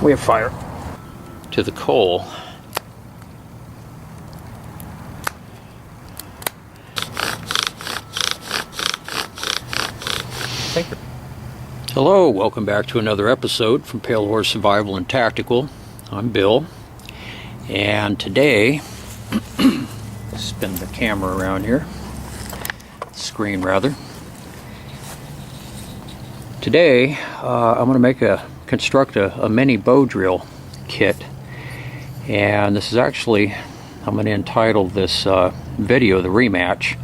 we have fire. To the coal. Hello, welcome back to another episode from Pale Horse Survival and Tactical. I'm Bill, and today, spin the camera around here, screen rather. Today, I'm going to construct a mini bow drill kit, and this is actually, I'm going to entitle this video the rematch.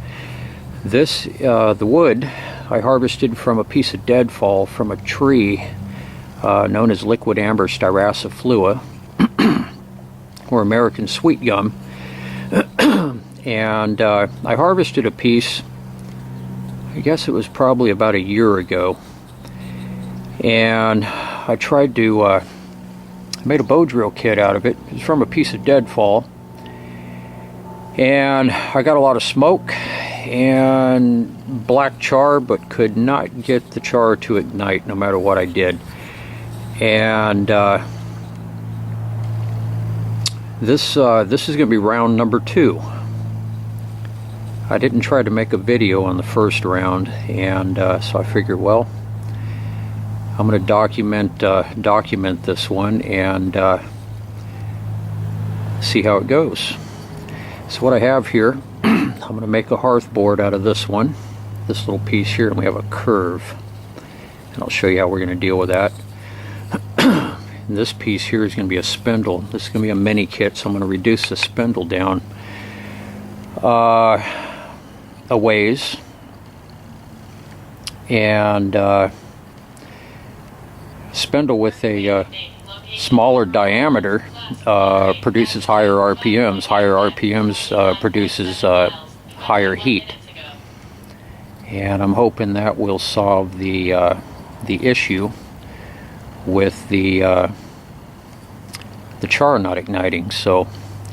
This, the wood I harvested from a piece of deadfall from a tree known as liquidambar styraciflua, or American sweet gum. And I harvested a piece, I guess it was probably about a year ago, and I tried to made a bow drill kit out of it. It's from a piece of deadfall, and I got a lot of smoke and black char, but could not get the char to ignite no matter what I did. And this is going to be round number 2. I didn't try to make a video on the first round, and so I figured, well, I'm going to document this one and see how it goes. So what I have here, I'm going to make a hearth board out of this one, this little piece here, and we have a curve, and I'll show you how we're going to deal with that. And this piece here is going to be a spindle. This is going to be a mini kit, so I'm going to reduce the spindle down a ways, and spindle with a smaller diameter produces higher RPMs. Higher RPMs produces higher heat, and I'm hoping that will solve the issue with the char not igniting. So,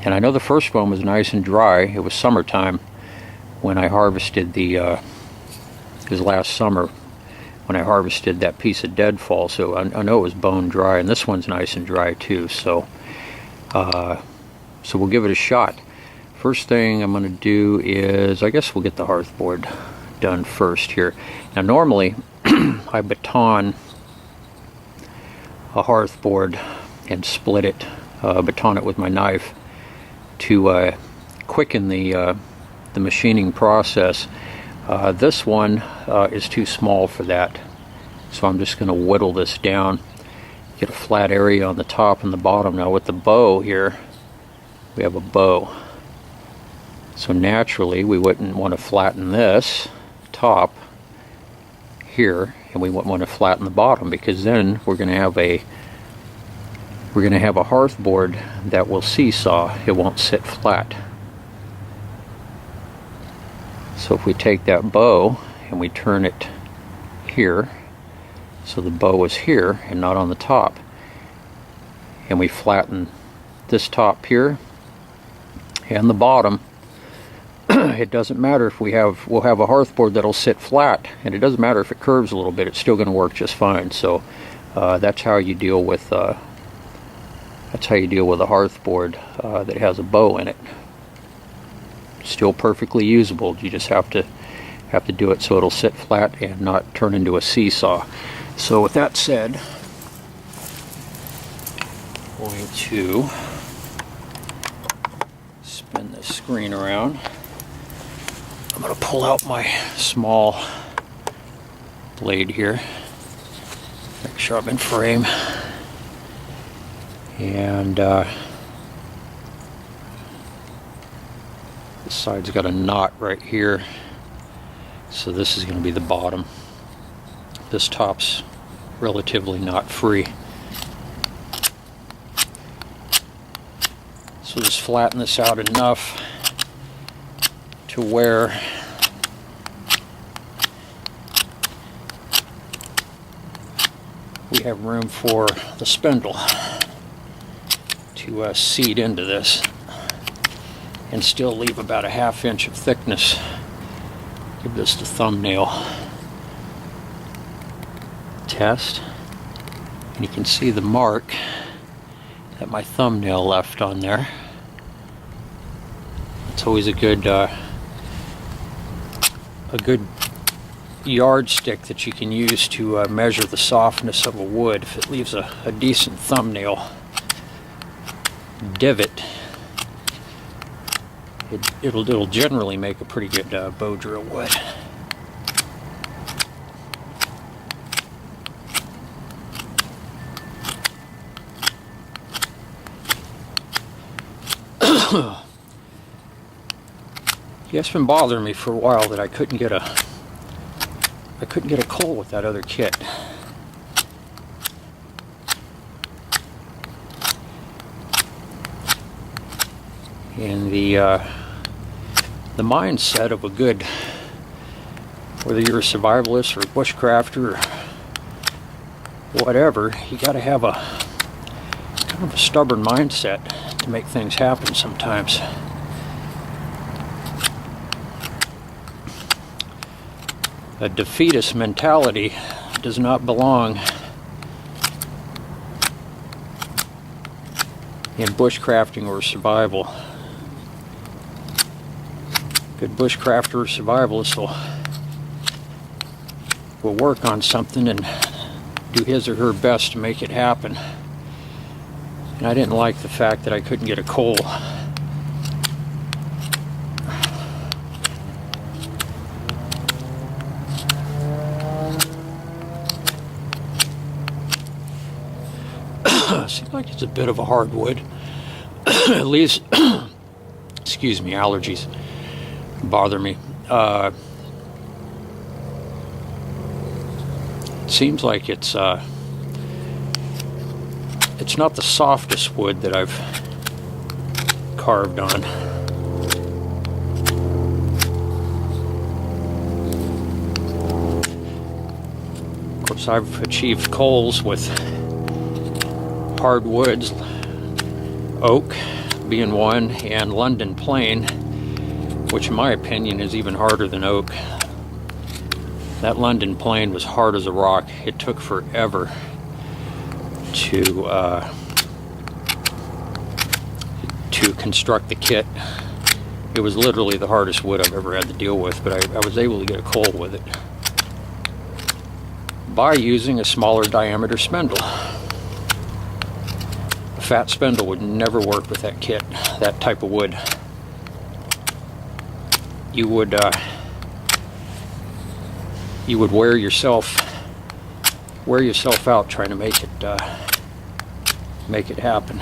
and I know the first one was nice and dry. It was summertime when I harvested it was last summer when I harvested that piece of deadfall, so I know it was bone dry, and this one's nice and dry too, so we'll give it a shot. First thing I'm going to do is, I guess we'll get the hearth board done first here. Now normally I baton a hearth board and split it, baton it with my knife to quicken the machining process. This one is too small for that, so I'm just going to whittle this down, get a flat area on the top and the bottom. Now with the bow here, we have a bow, so naturally we wouldn't want to flatten this top here, and we wouldn't want to flatten the bottom, because then we're going to have a hearth board that will seesaw. It won't sit flat. So if we take that bow and we turn it here, so the bow is here and not on the top, and we flatten this top here and the bottom, it doesn't matter if we'll have a hearth board that'll sit flat, and it doesn't matter if it curves a little bit, it's still going to work just fine. So that's how you deal with a hearth board that has a bow in it. Still perfectly usable. You just have to do it so it'll sit flat and not turn into a seesaw. So with that said, I'm going to spin this screen around. I'm going to pull out my small blade here, make sure I'm in frame, and this side's got a knot right here, so this is going to be the bottom. This top's relatively knot free. So just flatten this out enough to where we have room for the spindle to seat into this, and still leave about a ½ inch of thickness. Give this the thumbnail test, and you can see the mark Got my thumbnail left on there. It's always a good yardstick that you can use to measure the softness of a wood. If it leaves a decent thumbnail divot, it'll generally make a pretty good bow drill wood. Yeah, it's been bothering me for a while that I couldn't get a coal with that other kit. And the mindset of a good, whether you're a survivalist or a bushcrafter or whatever, you got to have a kind of a stubborn mindset to make things happen sometimes. A defeatist mentality does not belong in bushcrafting or survival. Good bushcrafter or survivalist will work on something and do his or her best to make it happen. And I didn't like the fact that I couldn't get a coal. Seems like it's a bit of a hardwood. At least, excuse me, allergies bother me. It seems like it's not the softest wood that I've carved on. Of course, I've achieved coals with hardwoods, oak being one, and London plane, which in my opinion is even harder than oak. That London plane was hard as a rock. It took forever to construct the kit. It was literally the hardest wood I've ever had to deal with, but I was able to get a coal with it by using a smaller diameter spindle. A fat spindle would never work with that kit, that type of wood. You would wear yourself out trying to make it happen.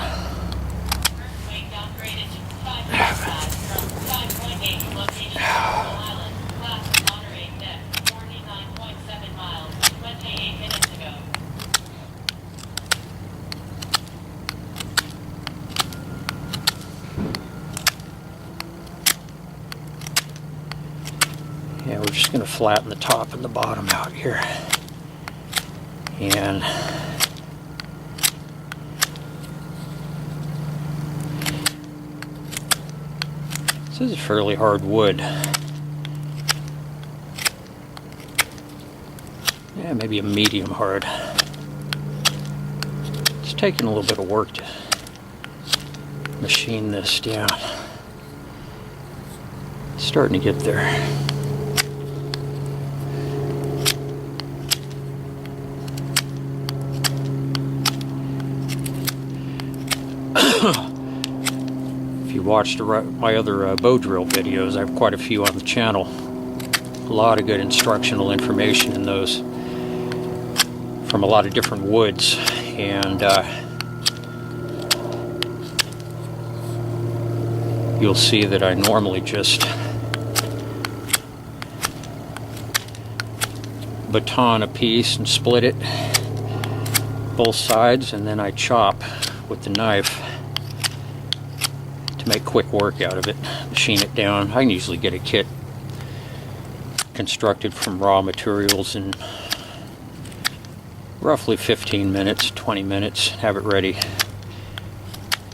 Yeah, we're just going to flatten the top and the bottom out here. And this is a fairly hard wood. Yeah, maybe a medium hard. It's taking a little bit of work to machine this down. It's starting to get there. If you watched my other bow drill videos, I have quite a few on the channel. A lot of good instructional information in those from a lot of different woods, and you'll see that I normally just baton a piece and split it both sides, and then I chop with the knife to make quick work out of it, machine it down. I can usually get a kit constructed from raw materials in roughly 15 minutes, 20 minutes, have it ready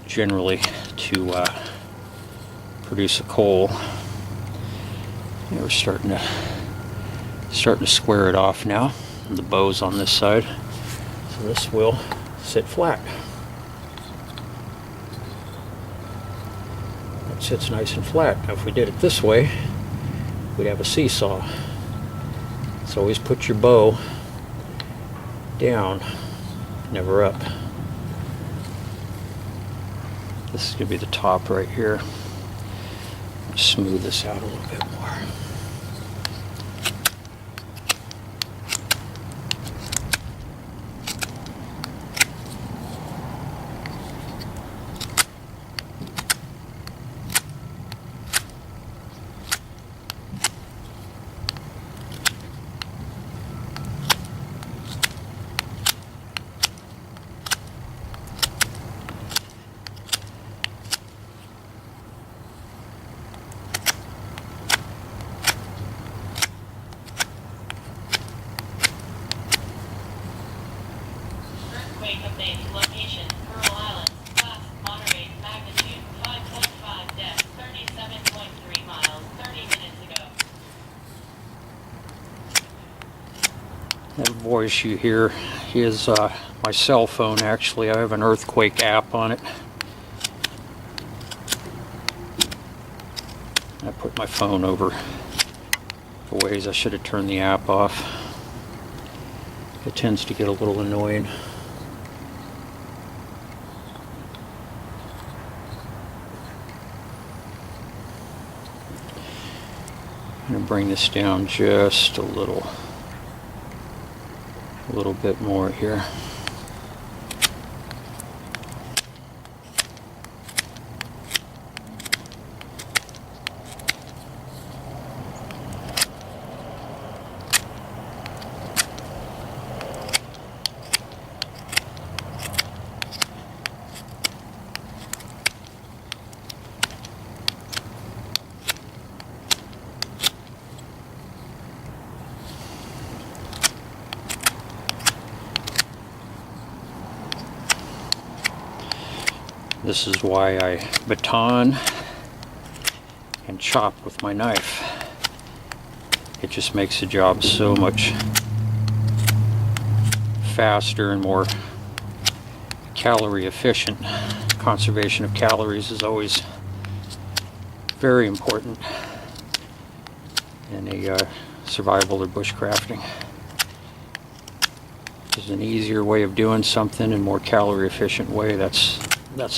generally to produce a coal. Yeah, we're starting to square it off now. And the bow's on this side, so this will sit flat. sits nice and flat. Now if we did it this way, we'd have a seesaw. So always put your bow down, never up. This is going to be the top right here. Smooth this out a little bit more. Update location, Pearl Island, class moderate, magnitude 5.5 depth, 37.3 miles, 30 minutes ago. That voice you hear is my cell phone. Actually, I have an earthquake app on it. I put my phone over the ways I should have turned the app off. It tends to get a little annoying. I'm going to bring this down just a little bit more here. This is why I baton and chop with my knife. It just makes the job so much faster and more calorie efficient. Conservation of calories is always very important in a survival or bushcrafting. There's an easier way of doing something and more calorie efficient way. That's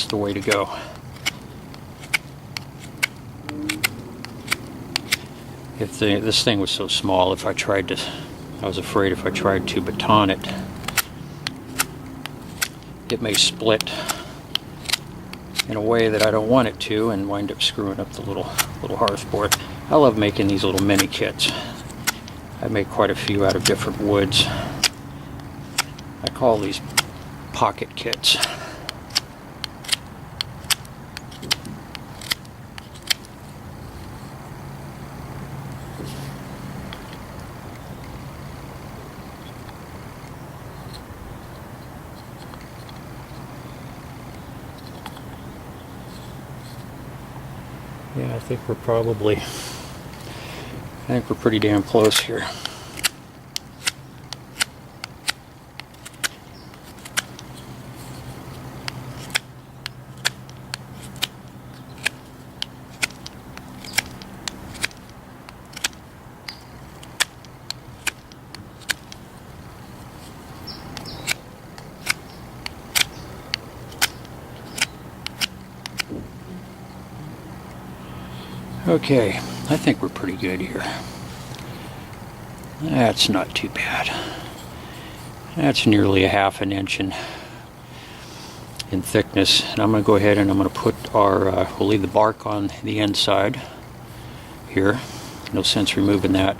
the way to go. If this thing was so small, I was afraid if I tried to baton it, it may split in a way that I don't want it to and wind up screwing up the little hearth board. I love making these little mini kits. I make quite a few out of different woods. I call these pocket kits. Yeah, I think we're pretty damn close here. Okay, I think we're pretty good here. That's not too bad. That's nearly a half an inch in thickness. And I'm going to go ahead and I'm going to put we'll leave the bark on the inside here. No sense removing that.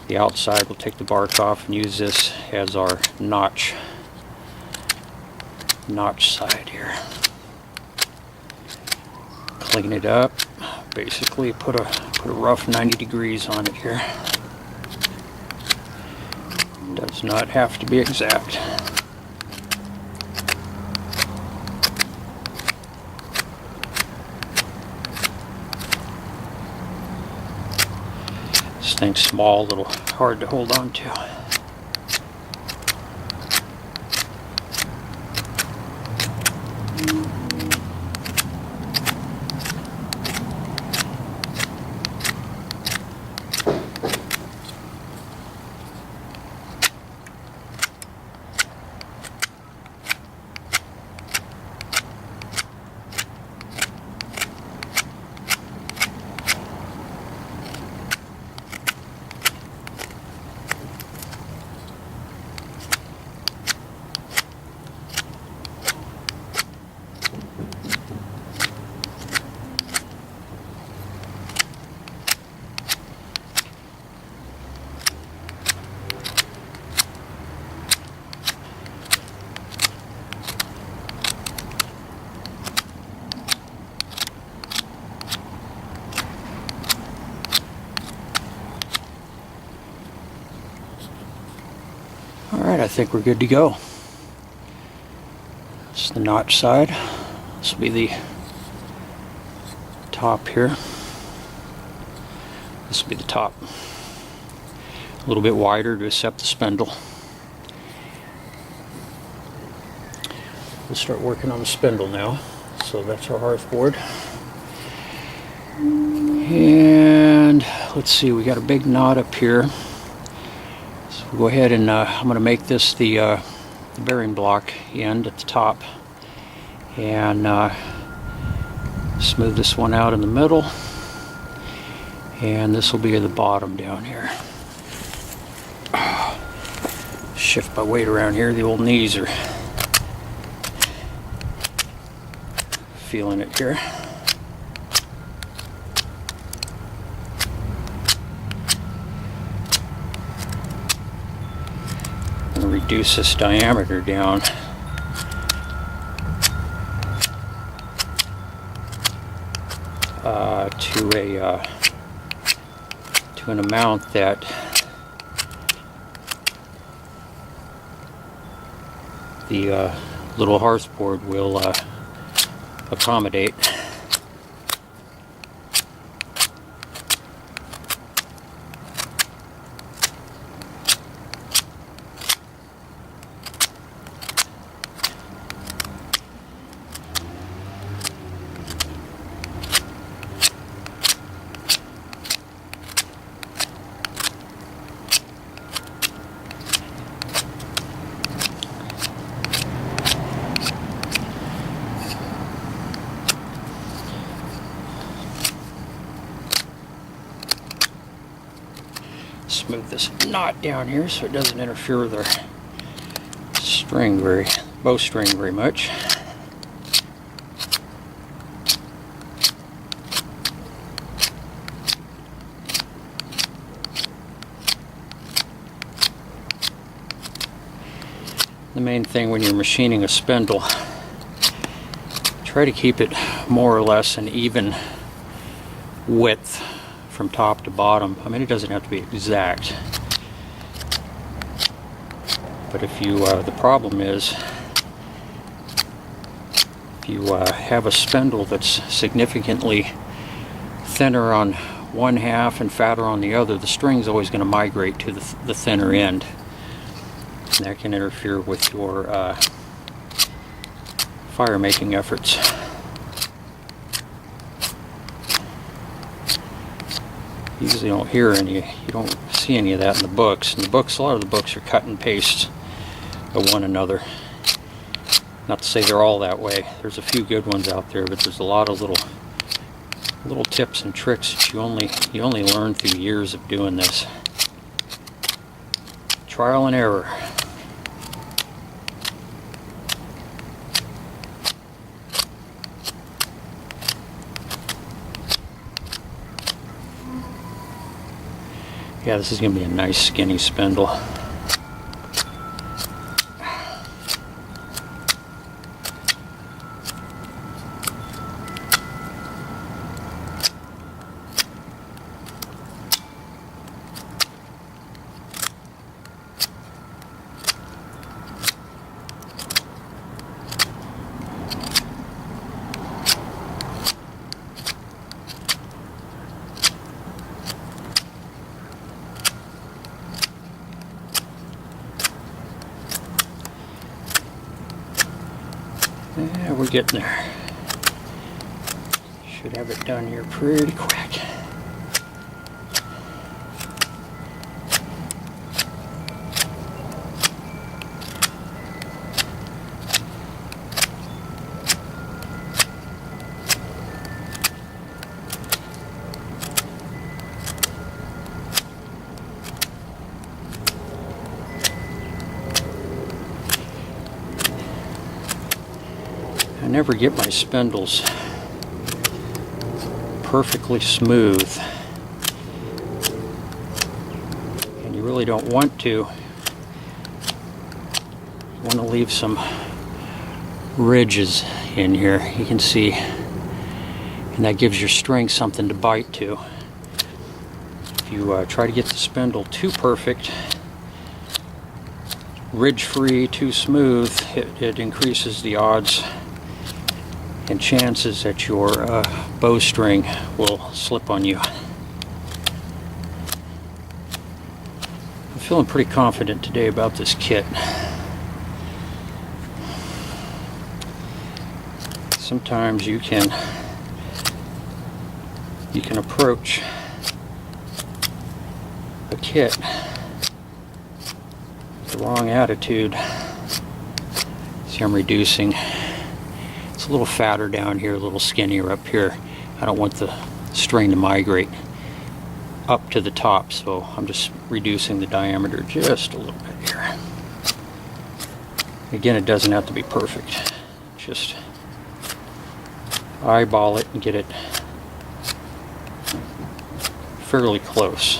The outside, we'll take the bark off and use this as our notch side here. Clean it up. Basically put a rough 90 degrees on it here. Does not have to be exact. This thing's small, a little hard to hold on to. Alright, I think we're good to go. This is the notch side. This will be the top here. This will be the top. A little bit wider to accept the spindle. We'll start working on the spindle now. So that's our hearthboard. And let's see, we got a big knot up here. So we'll go ahead and I'm going to make this the bearing block end at the top. And smooth this one out in the middle. And this will be the bottom down here. Shift my weight around here. The old knees are feeling it here. I'm going to reduce this diameter down to an amount that the little hearthboard will accommodate. Smooth this knot down here so it doesn't interfere with our bowstring very much. The main thing when you're machining a spindle, try to keep it more or less an even width from top to bottom. I mean, it doesn't have to be exact, but if you the problem is if you have a spindle that's significantly thinner on one half and fatter on the other, the string's always going to migrate to the thinner end, and that can interfere with your fire making efforts. You usually don't hear any, you don't see any of that in the books. In the books, a lot of the books are cut and paste of one another. Not to say they're all that way. There's a few good ones out there, but there's a lot of little tips and tricks that you only learn through years of doing this. Trial and error. Yeah, this is going to be a nice skinny spindle. Yeah, we're getting there. Should have it done here pretty quick. I never get my spindles perfectly smooth, and you really don't want to. You want to leave some ridges in here, you can see, and that gives your string something to bite to. If you try to get the spindle too perfect, ridge-free, too smooth, it increases the odds and chances that your bowstring will slip on you. I'm feeling pretty confident today about this kit. Sometimes you can approach a kit with the wrong attitude. See, I'm reducing. It's a little fatter down here, a little skinnier up here. I don't want the string to migrate up to the top, so I'm just reducing the diameter just a little bit here. Again, it doesn't have to be perfect. Just eyeball it and get it fairly close.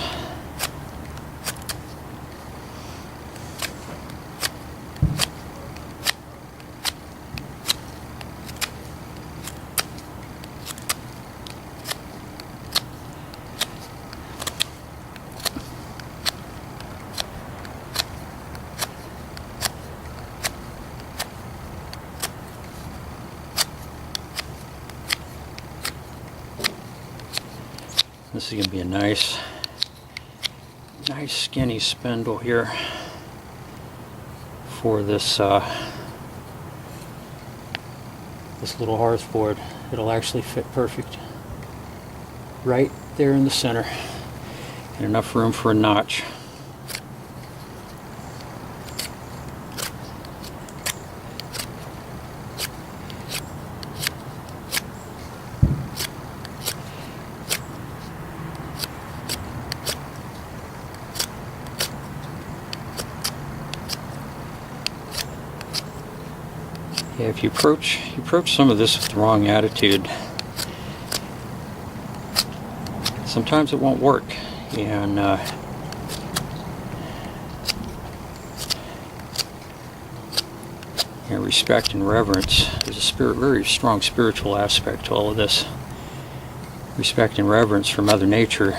This is going to be a nice skinny spindle here for this this little hearthboard. It'll actually fit perfect right there in the center, and enough room for a notch. Yeah, if you approach some of this with the wrong attitude, sometimes it won't work. And respect and reverence. There's a very strong spiritual aspect to all of this. Respect and reverence for Mother Nature.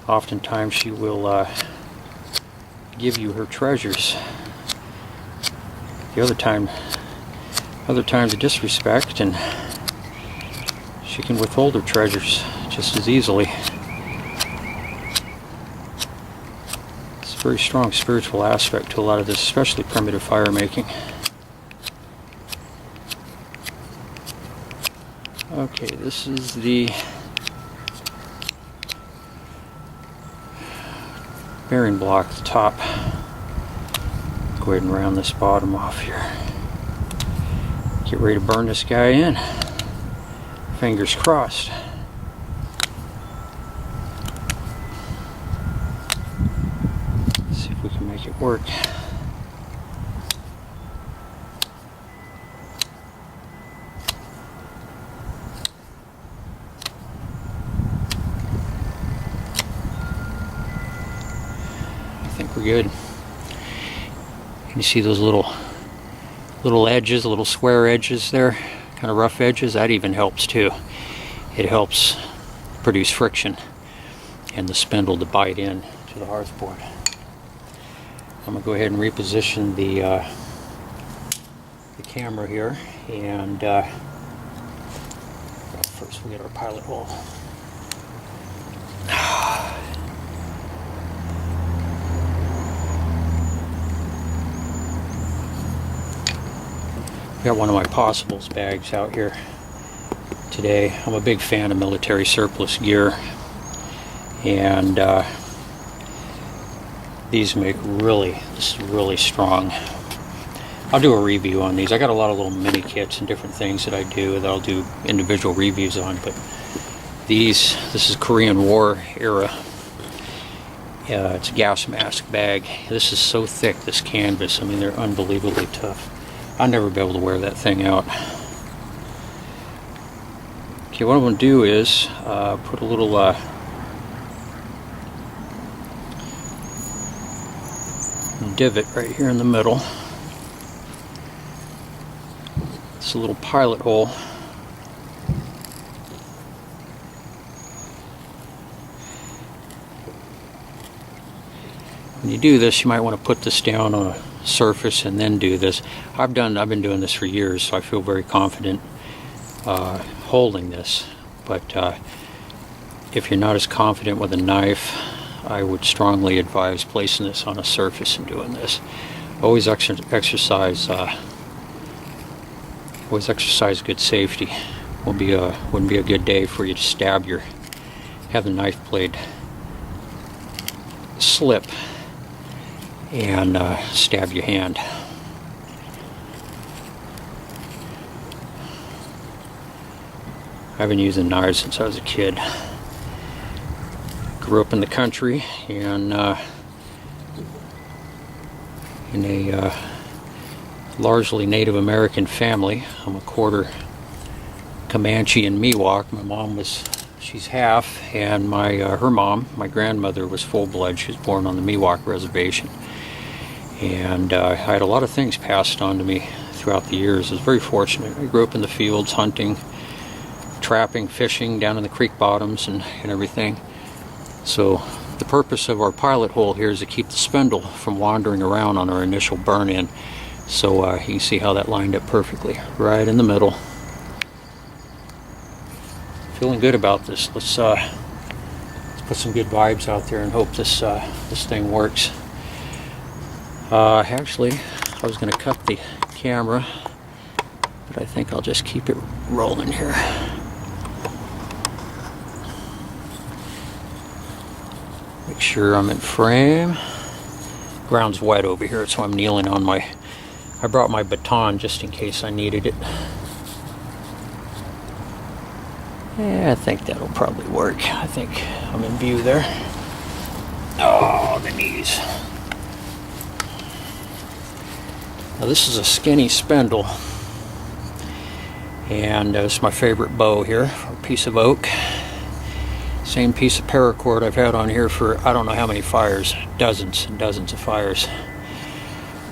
Oftentimes she will give you her treasures. The other times of disrespect, and she can withhold her treasures just as easily. It's a very strong spiritual aspect to a lot of this, especially primitive fire making. Okay, this is the bearing block at the top. Go ahead and round this bottom off here. Get ready to burn this guy in. Fingers crossed. Let's see if we can make it work. I think we're good. You see those little edges, little square edges there, kind of rough edges? That even helps too. It helps produce friction and the spindle to bite in to the hearthboard. I'm gonna go ahead and reposition the camera here, and first we get our pilot hole. Got one of my possibles bags out here today. I'm a big fan of military surplus gear, and these make this is really strong. I'll do a review on these. I got a lot of little mini kits and different things that I do that I'll do individual reviews on, but this is Korean War era. It's a gas mask bag. This is so thick, this canvas. I mean, they're unbelievably tough. I'll never be able to wear that thing out. Okay, what I'm going to do is put a little divot right here in the middle. It's a little pilot hole. when you do this, you might want to put this down on a surface and then do this. I've been doing this for years, so I feel very confident holding this. But if you're not as confident with a knife, I would strongly advise placing this on a surface and doing this. Always exercise good safety. Wouldn't be a good day for you to have the knife blade slip and stab your hand. I've been using knives since I was a kid. Grew up in the country and in a largely Native American family. I'm a quarter Comanche and Miwok. My mom she's half, and her mom, my grandmother, was full-blood. She was born on the Miwok reservation. And I had a lot of things passed on to me throughout the years. I was very fortunate. I grew up in the fields, hunting, trapping, fishing down in the creek bottoms and everything. So the purpose of our pilot hole here is to keep the spindle from wandering around on our initial burn-in. So you can see how that lined up perfectly, right in the middle. Feeling good about this. Let's put some good vibes out there and hope this thing works. Actually, I was going to cut the camera, but I think I'll just keep it rolling here. Make sure I'm in frame. Ground's wet over here, so I'm kneeling on I brought my baton just in case I needed it. Yeah, I think that'll probably work. I think I'm in view there. Oh, the knees. Now this is a skinny spindle, and it's my favorite bow here, a piece of oak. Same piece of paracord I've had on here for I don't know how many fires, dozens and dozens of fires.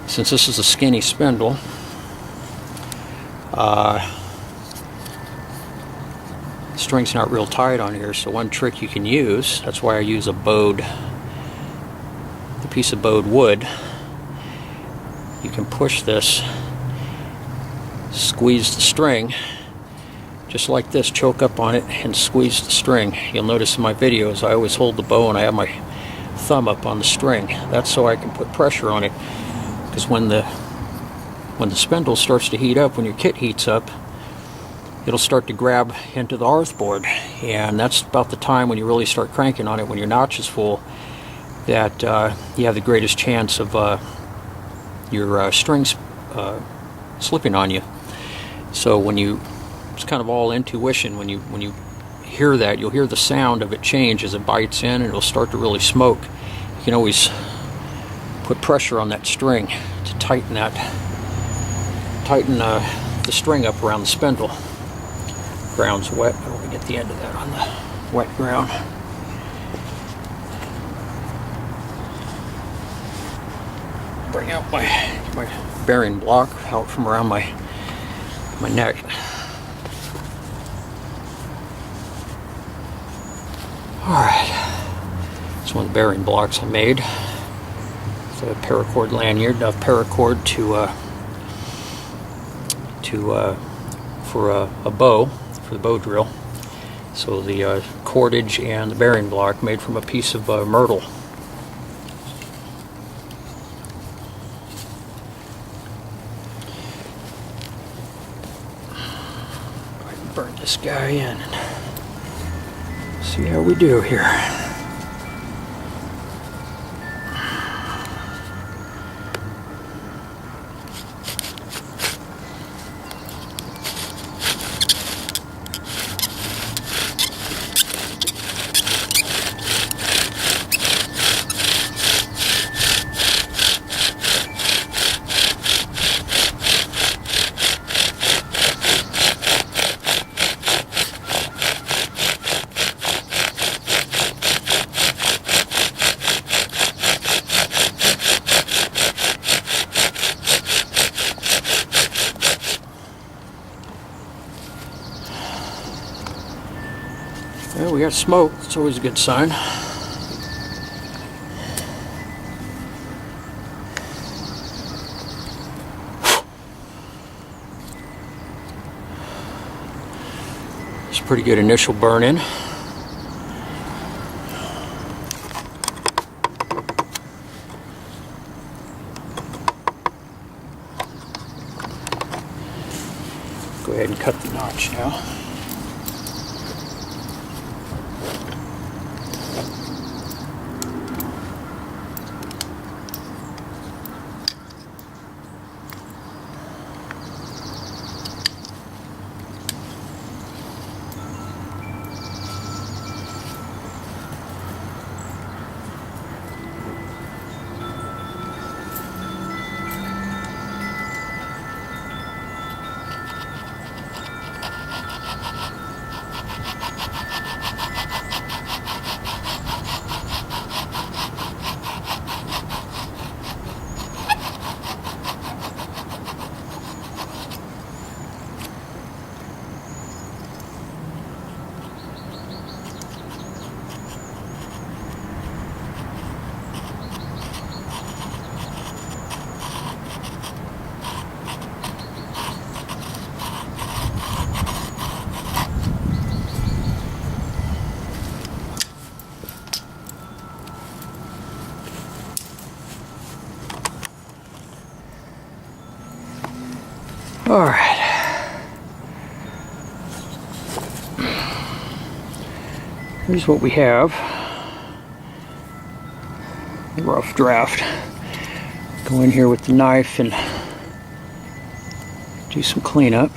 Since this is a skinny spindle, string's not real tight on here, so one trick you can use, that's why I use the piece of bowed wood. You can push this, squeeze the string, just like this, choke up on it and squeeze the string. You'll notice in my videos I always hold the bow and I have my thumb up on the string. That's so I can put pressure on it, because when the spindle starts to heat up, when your kit heats up, it'll start to grab into the hearth board, and that's about the time when you really start cranking on it, when your notch is full, that you have the greatest chance of your strings slipping on you. So it's kind of all intuition. When you hear that, you'll hear the sound of it change as it bites in, and it'll start to really smoke. You can always put pressure on that string to tighten the string up around the spindle. Ground's wet. I want to get the end of that on the wet ground. Bring out my bearing block out from around my neck. Alright, it's one of the bearing blocks I made. It's a paracord lanyard, enough paracord for a bow, for the bow drill. So the cordage and the bearing block made from a piece of myrtle. Go ahead and burn this guy in and see how we do here. Well, we got smoke. It's always a good sign. pretty good initial burn in. Go ahead and cut the notch now. All right, here's what we have. A rough draft. Go in here with the knife and do some cleanup.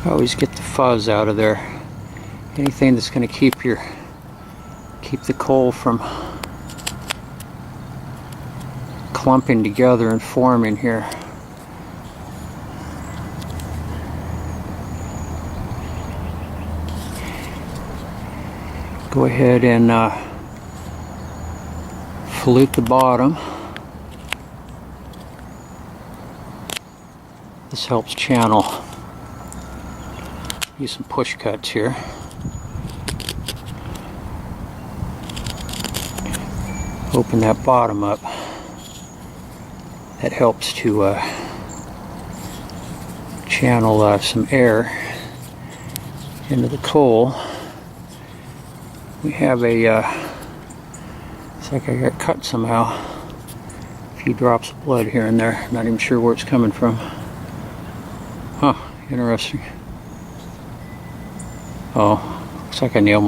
Always get the fuzz out of there. Anything that's going to keep the coal from clumping together and forming here. Go ahead and flute the bottom. This helps channel. Use some push cuts here. Open that bottom up. That helps to channel some air into the coal. We have a, it's like I got cut somehow. A few drops of blood here and there. Not even sure where it's coming from. Huh, interesting. Oh, looks like I nailed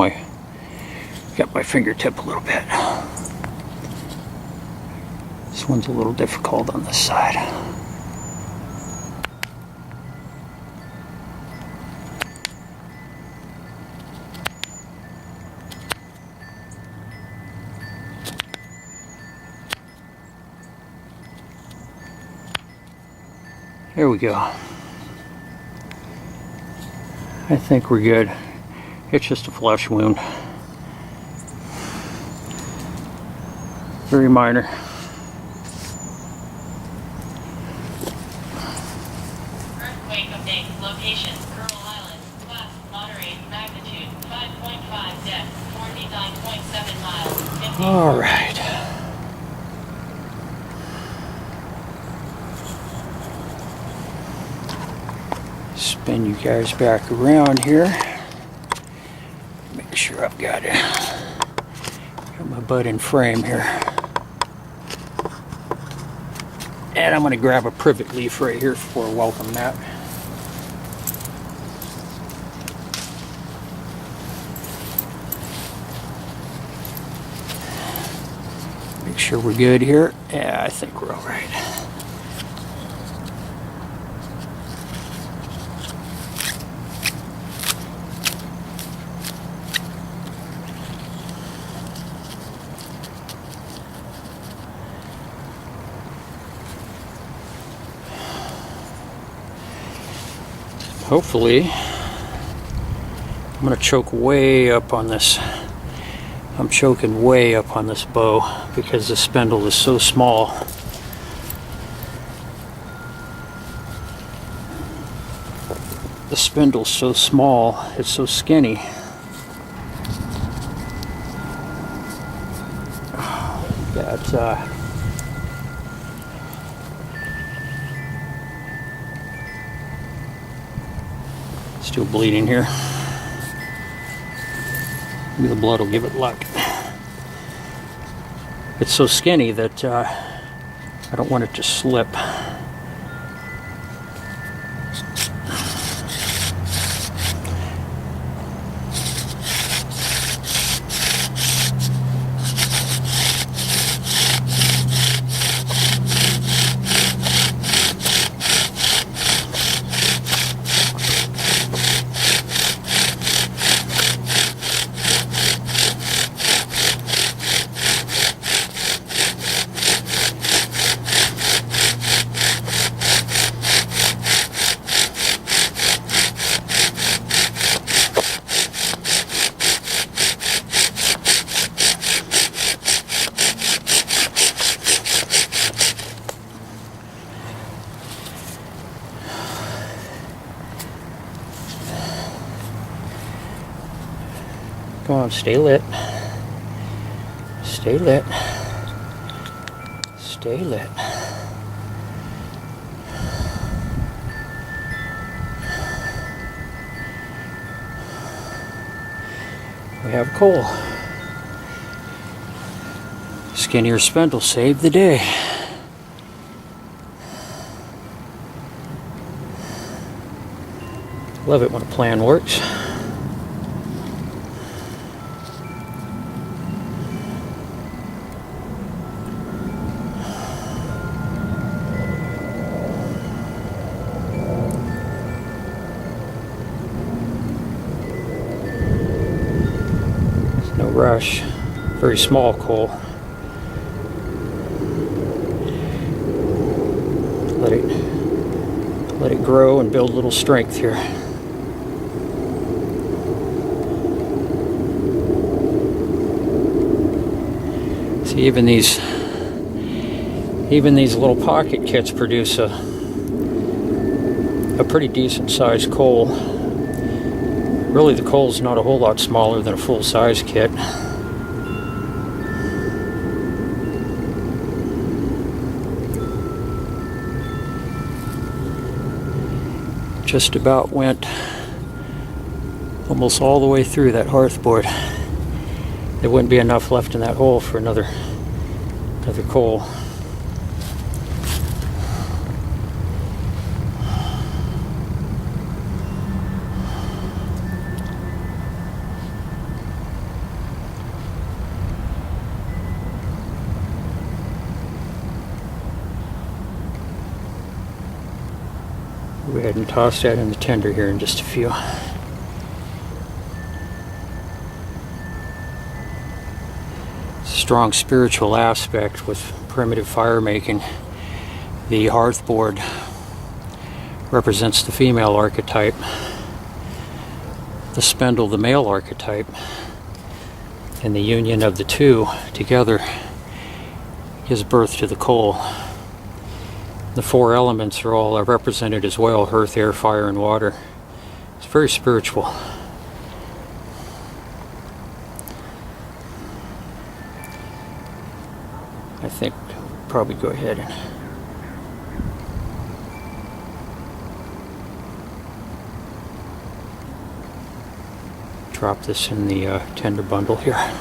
got my fingertip a little bit. This one's a little difficult on this side. There we go. I think we're good. It's just a flesh wound. Very minor. Earthquake update. Location, Pearl Island. Class, moderate. Magnitude, 5.5. Depth, 49.7 miles. All right. Spin you guys back around here. Make sure I've got my butt in frame here. And I'm going to grab a privet leaf right here for a welcome mat. Make sure we're good here. Yeah, I think we're all right. Hopefully, I'm going to choke way up on this I'm choking way up on this bow because the spindle is so small. The spindle's so small, it's so skinny. That still bleeding here. Maybe the blood will give it luck. It's so skinny that I don't want it to slip. Come on, stay lit. Stay lit. Stay lit. We have coal. Skinnier spindle saved the day. Love it when a plan works. No rush. Very small coal. Let it grow and build a little strength here. See, even these little pocket kits produce a pretty decent sized coal. Really, the coal's not a whole lot smaller than a full-size kit. Just about went almost all the way through that hearthboard. There wouldn't be enough left in that hole for another coal. Go ahead and toss that in the tender here in just a few. Strong spiritual aspect with primitive fire making. The hearthboard represents the female archetype, the spindle the male archetype, and the union of the two together gives birth to the coal. The four elements are all represented as well: earth, air, fire, and water. It's very spiritual. I think we'll probably go ahead and drop this in the tender bundle here.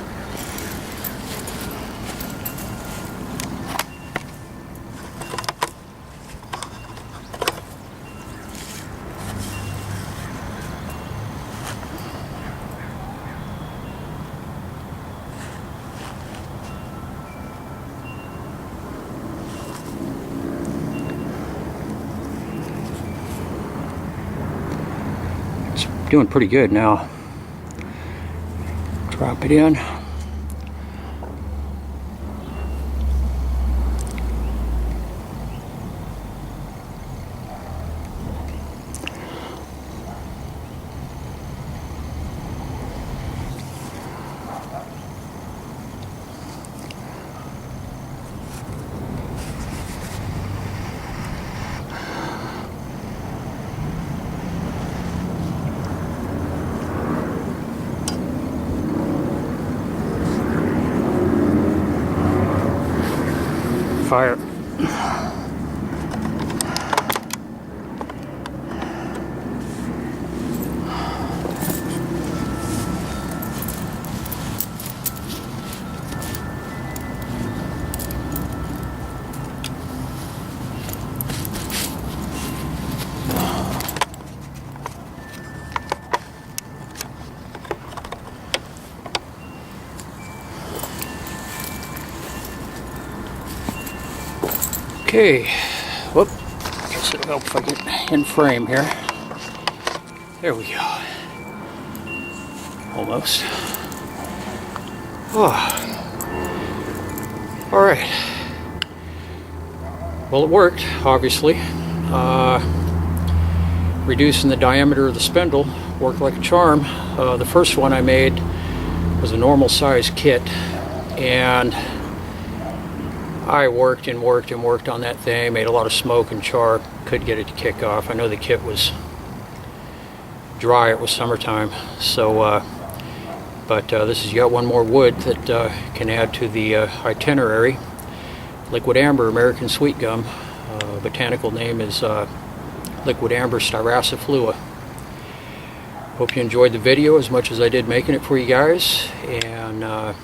Doing pretty good now. Drop it in. fire. Okay, whoop, guess it'll help if I get in frame here. There we go. Almost. Oh. Alright. Well, it worked, obviously. Reducing the diameter of the spindle worked like a charm. The first one I made was a normal size kit, and I worked and worked and worked on that thing, made a lot of smoke and char, couldn't get it to kick off. I know the kit was dry, it was summertime, so but this has got one more wood that can add to the itinerary. Liquidambar American Sweet Gum. Botanical name is liquidambar styraciflua. Hope you enjoyed the video as much as I did making it for you guys, and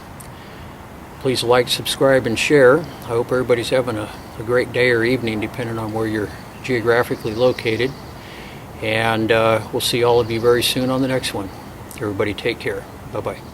please like, subscribe, and share. I hope everybody's having a great day or evening, depending on where you're geographically located. And we'll see all of you very soon on the next one. Everybody take care. Bye-bye.